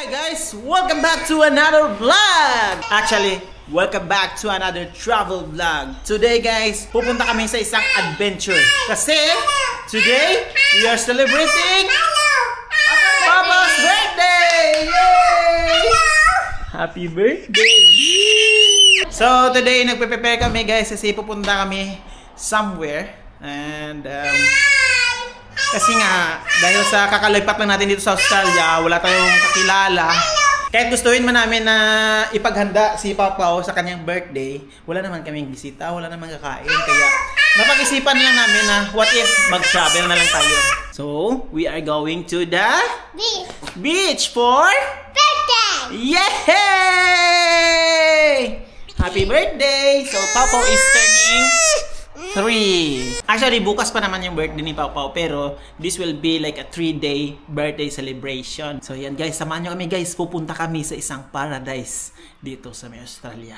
Hi guys! Welcome back to another vlog! Actually, welcome back to another travel vlog. Today guys, pupunta kami sa isang adventure. Kasi, today, we are celebrating Papa's birthday! Yay! Happy birthday! So, today, nagpe-prepare kami guys kasi pupunta kami somewhere. And, kasi nga, dahil sa kakalipat lang natin dito sa Australia, wala tayong kakilala. Kahit gustuhin man namin na ipaghanda si Papa sa kanyang birthday, wala naman kaming bisita, wala naman kakain. Kaya napag-isipan lang namin na what if mag-travel na lang tayo. So, we are going to the beach for birthday! Yay! Happy birthday! So, Papa is turning 3. Actually, bukas pa naman yung birthday ni Pau, pero this will be like a 3-day birthday celebration. So yan guys, samahan nyo kami guys. Pupunta kami sa isang paradise dito sa Australia.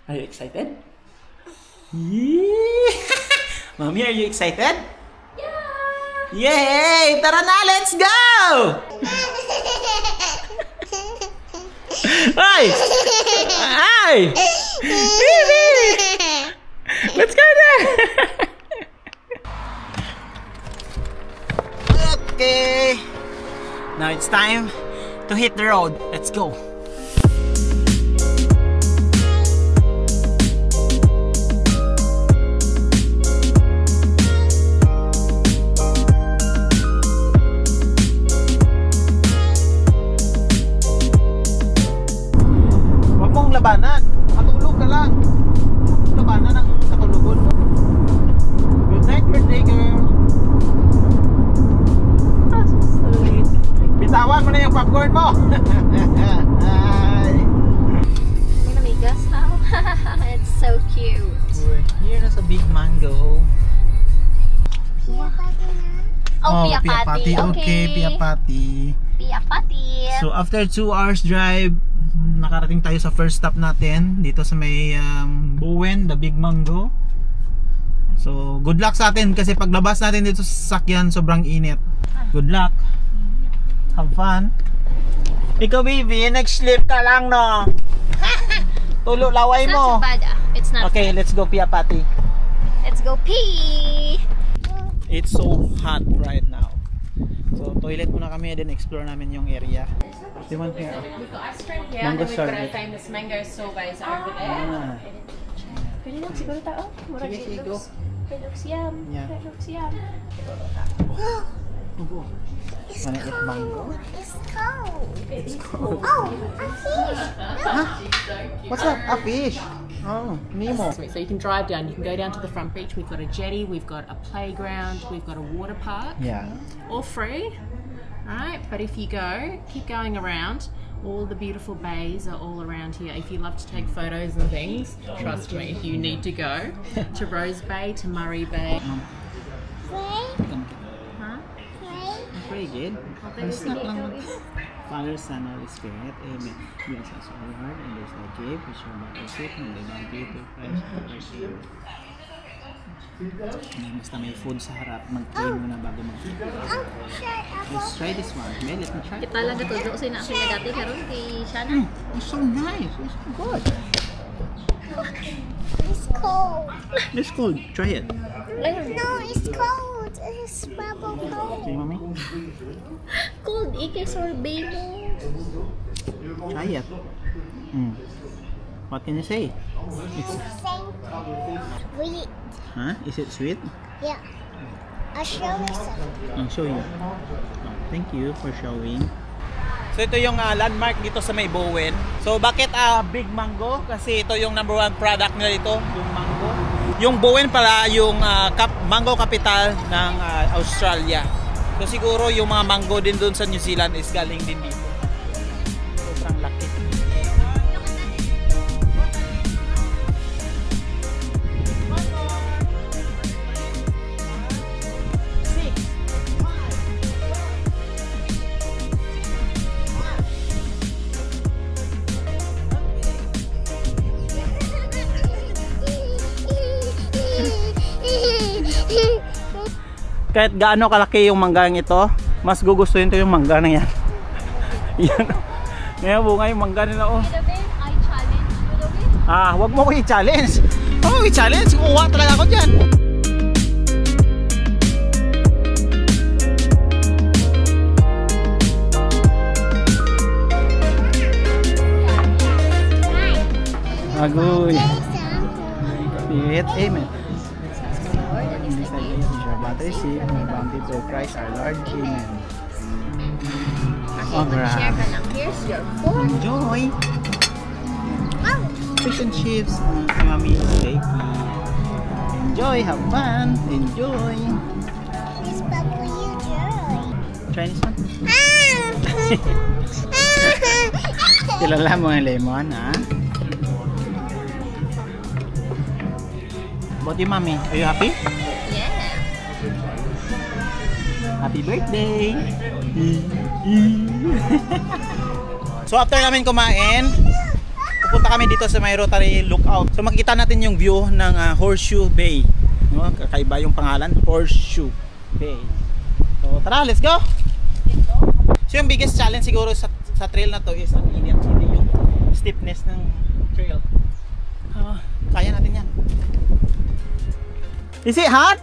Are you excited? Yeah! Mommy, are you excited? Yeah! Yay! Tara na, let's go! Ay! Ay! Baby! Let's go there! Okay. Now it's time to hit the road. Let's go. Huwag mong labanan. Matulog ka lang. Labanan ang katulugon. Good night, birthday girl. Bitawan mo na yung popcorn mo. May namigas now. It's so cute. We're here na sa Big Mango. Oh, Pia Pati. Okay, Pia Pati. Pia Pati. So after 2 hours drive, nakarating tayo sa first stop natin dito sa may Bowen, the Big Mango. So good luck sa atin kasi paglabas natin dito sa sasakyan sobrang init. Good luck. Have fun. Ikaw baby, nag-sleep ka lang no. Tulo laway mo. It's not too bad. It's not. Okay, let's go Pia Pati. Let's go pee. It's so hot right now. So toilet muna kami, then explore namin yung area. You want here? We've got ice cream here, Mango and we've got sorbet. our famous mango sorbets over there. Pwede lang siguro tayo. Murag Sige, sige, go. It looks yum. Yeah. It looks yum. Go. Wanna eat mango? It's cold. It's cool. Oh, a fish. Huh? What's that? A fish? Oh, Nemo. So you can drive down. You can go down to the front beach. We've got a jetty. We've got a playground. We've got a water park. Yeah. All free. Alright, but if you go, keep going around. All the beautiful bays are all around here. If you love to take photos and things, trust me, you need to go to Rose Bay, to Murray Bay. Huh? Pretty good. It's not lang Father, Son, Holy Spirit. Amen. Bless us, O Lord, and bless thy gift, which shall not receive, and the bounty to Christ, our basta may food sa harap, mag-train muna bago mag-food. Let's try this one. May, let me try. Kita lang natudo sa ina siya dati karon kay Shana. It's so nice. It's so good. It's cold. It's cold. Try it. No, it's cold. It's bubble cold. Okay, mommy. Cold iki sorbet mo. Try it. What can you say? It's, Sweet. huh? Is it sweet? Yeah. I'll show you some. I'll show you. Thank you for showing. So ito yung landmark dito sa may Bowen. So bakit Big Mango? Kasi ito yung #1 product nila dito, yung mango. Yung Bowen pala yung mango capital ng Australia. So siguro yung mga mango din doon sa New Zealand is galing din dito. Sobrang laki. Kahit gaano kalaki yung manggang ito, mas gugustuhin ko yung mangga na yan. Yan. Ngayon bunga yung mangga nila oh. David, I challenge you, David. Ah, wag mo ko i-challenge. Wag mo i-challenge. Kuha talaga ako dyan. Agoy. Wait, amen. Battery, may bounty through Christ our Lord. Amen. Okay, mag-share ka lang. Here's your food. Enjoy. Fish and chips. Mami, steaky. Enjoy, have fun. Enjoy. Miss Papa, you joy. Chinese one? Kilala mo ang lemon, ha? What you, Mami? Are you happy? Yeah. Happy birthday! So after namin kumain, pupunta kami dito sa may Rotary Lookout. So makikita natin yung view ng Horseshoe Bay. No? Kakaiba yung pangalan, Horseshoe Bay. So tara, let's go! So yung biggest challenge siguro sa trail na to is ang init, hindi yung stiffness ng trail. Kaya natin yan. Is it hot?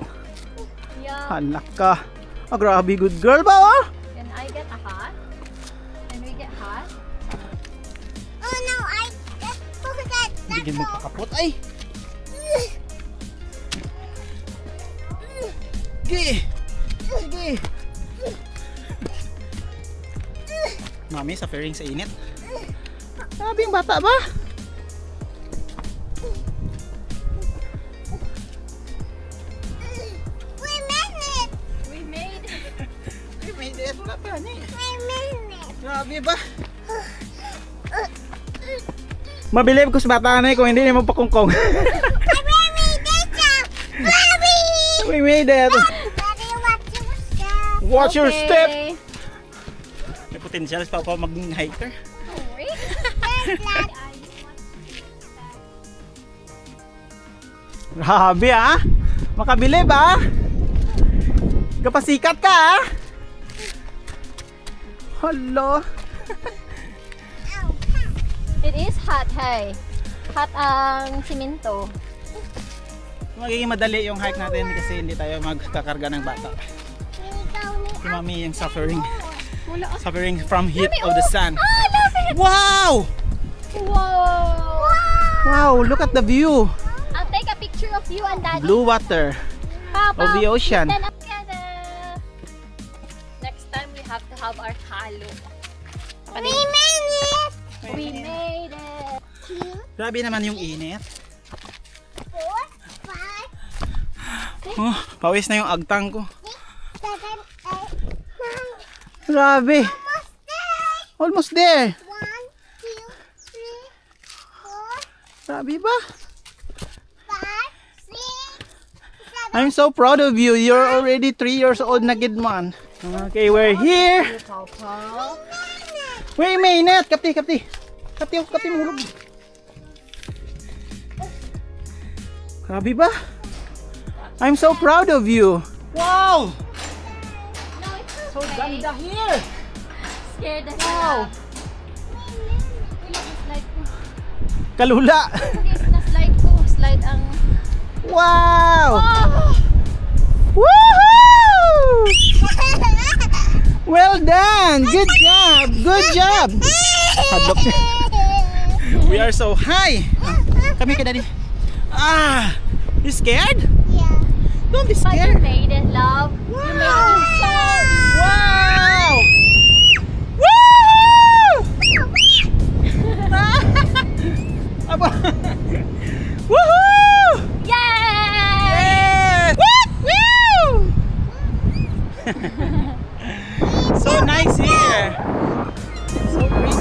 Yeah. Halak ka. Oh, grabe, good girl ba oh? Can I get a hot? Can we get hot? Oh no, I just forgot. Bigyan mo pakapot. Ay! Sige! Sige! Mami, suffering sa init. Sabi yung bata ba? Grabe ba? Mabilib ko sa bata na kung hindi naman pakungkong. We made it! Watch your step! May potential pa maging hiker. Grabe ah! Makabilib ah! Kapasikat ka ah! Hello. It is hot, hey. Hot ang simento. Magiging madali yung hike natin kasi hindi tayo magkakarga ng bata. Si Mami yung suffering. Suffering from heat of the sun. Oh, love it! Wow! Whoa! Wow, look at the view. I'll take a picture of you and Daddy. Blue water of the ocean. Then up together. Next time we have to have our halo. We made it! We made it! Grabe naman yung init. 4, 5, Oh, pawis na yung agtang ko. 7, 8, 9. Grabe. Almost Almost there! there. 1, 2, 3, 4, Grabe ba? 5, 6, 7. I'm so proud of you. You're already 3 years old na kid man. Okay, we're here. Wait a minute. Kapti, kapti. Kapti, kapti mahulog. Grabe ba? I'm so proud of you. Wow! No, it's So okay. ganda here. Scared na Wow! Slide ko. Kalula. Hindi, na-slide ko. Slide ang... Wow! Oh! Woohoo! Well done! Good job! Good job! Hadlok niya. We are so high! Kami ka, Daddy. Ah! You scared? Yeah. Don't be But you scared! made it, love. You made it so... Wow! Woo! Aba! Woohoo! Yay! Yeah! Woo! So nice here. So pretty.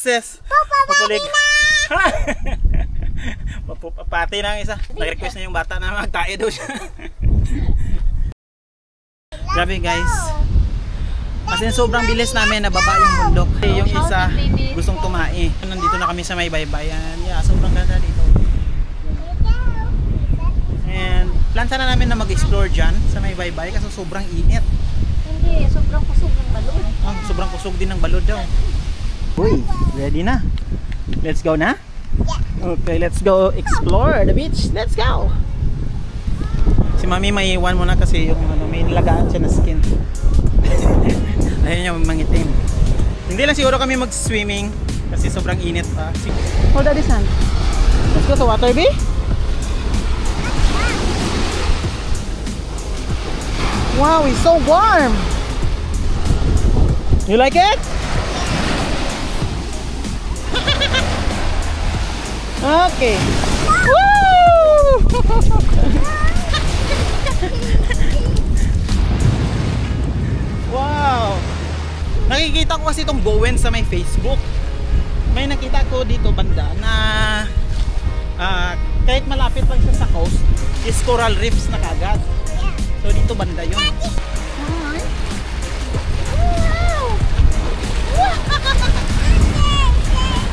princess. Papulig. Pati na ang isa. Nag-request na yung bata na magtae daw siya. Grabe guys. As in, sobrang bilis namin nababa yung bundok. Yung isa gustong tumae. Nandito na kami sa may baybayan. Yeah, sobrang ganda dito. And plan sana namin na mag-explore dyan sa may baybay kasi sobrang init. Hindi, sobrang kusog ng balon. Sobrang kusog din ng balod daw. Uy, ready na? Let's go na? Yeah. Okay, let's go explore the beach. Let's go! Si Mami may iwan muna kasi yung may nilagaan siya na skin. Ayun yung mangitim. Hindi lang siguro kami mag-swimming kasi sobrang init pa. Oh, Daddy San. Let's go to water, B. Wow, it's so warm. You like it? Okay. Woo! Wow! Nakikita ko kasi itong Bowen sa may Facebook. May nakita ko dito banda na kahit malapit lang siya sa coast, is coral reefs na kagad. So dito banda yun.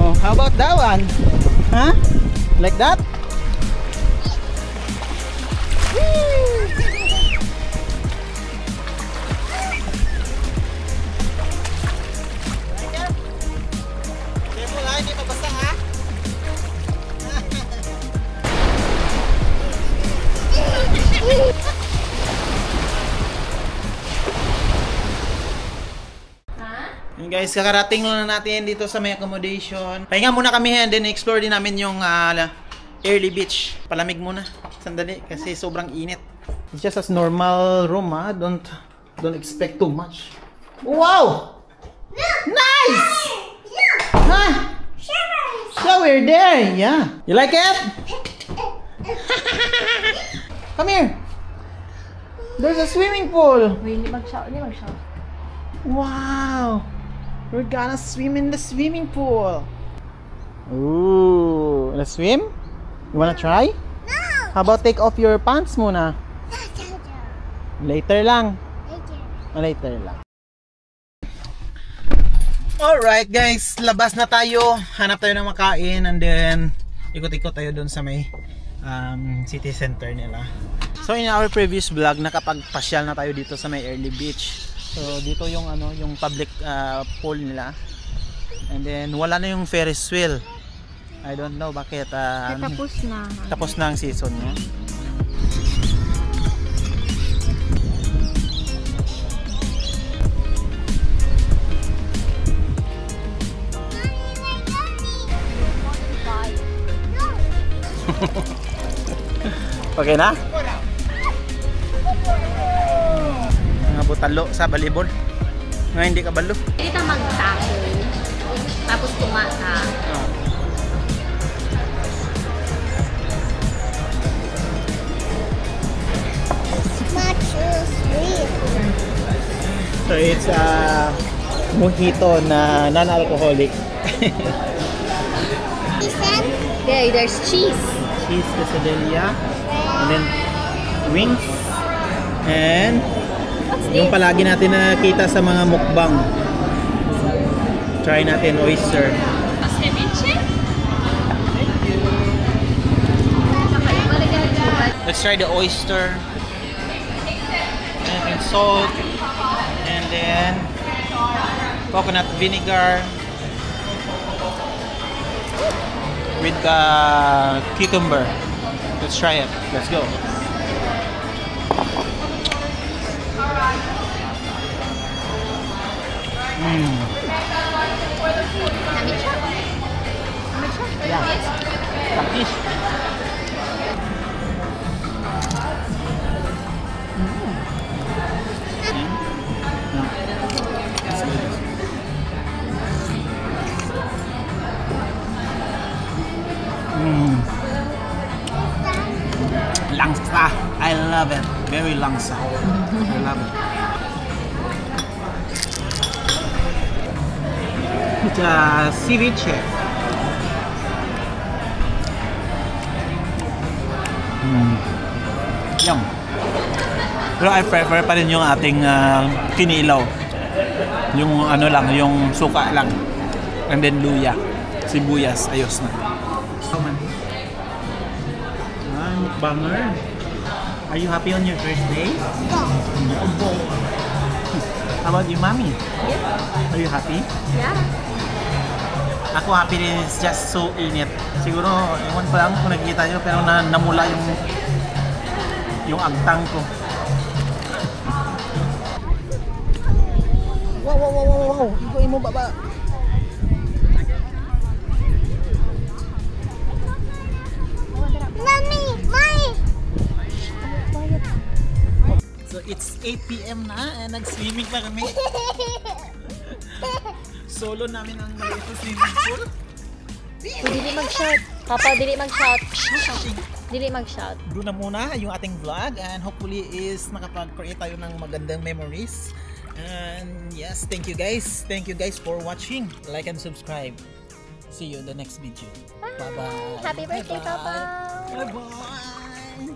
Oh, how about that one? Huh? Like that? Guys, kakarating lang natin dito sa may accommodation. Pahinga muna kami and then explore din namin yung early beach. Palamig muna. Sandali kasi sobrang init. It's just as normal room, ha? Don't expect too much. Wow! Nice! Huh? Shower there. Yeah. You like it? Come here. There's a swimming pool. Hindi mag-shower. Wow! We're gonna swim in the swimming pool. Ooh, let's swim? You wanna try? No! How about take off your pants muna? Later lang. Later lang. Alright guys, labas na tayo. Hanap tayo ng makain and then ikot-ikot tayo dun sa may city center nila. So in our previous vlog, nakapagpasyal na tayo dito sa may early beach. So dito yung yung public pool nila. And then wala na yung Ferris wheel. I don't know bakit Tapos na. Tapos na ang season niya. Okay na? Butalo sa balibol. Nga hindi ka balo. Hindi ka magtapo. Tapos tumata. So it's mojito na non-alcoholic. Okay, there's cheese. Cheese quesadilla. And then wings. And yung palagi natin nakita sa mga mukbang. Try natin oyster. Let's try the oyster. And salt. And then coconut vinegar with the cucumber. Let's try it. Let's go. Yeah. Takis. Langsa. I love it. Very langsa. I love it. The ceviche. Yum. Pero I prefer pa rin yung ating kinilaw. Yung ano lang, yung suka lang. And then luya. Sibuyas. Ayos na. Mukbanger. Are you happy on your first day? How about you, mommy? Yeah. Are you happy? Yeah. Ako happy rin, it's just so init. Siguro, ewan ko lang kung nakikita nyo, pero namula yung agtang ko. Wow! Ikuin mo baba! So it's 8 PM na and nag-swimming pa kami. Solo namin ang maliit na swimming pool. Dili mag-shout. Papa, dili mag-shout. Dili mag-shout. Doon na muna yung ating vlog and hopefully is nakapag-create tayo ng magandang memories. And yes, thank you guys. Thank you guys for watching. Like and subscribe. See you in the next video. Bye-bye. Happy birthday, Papa. Bye-bye.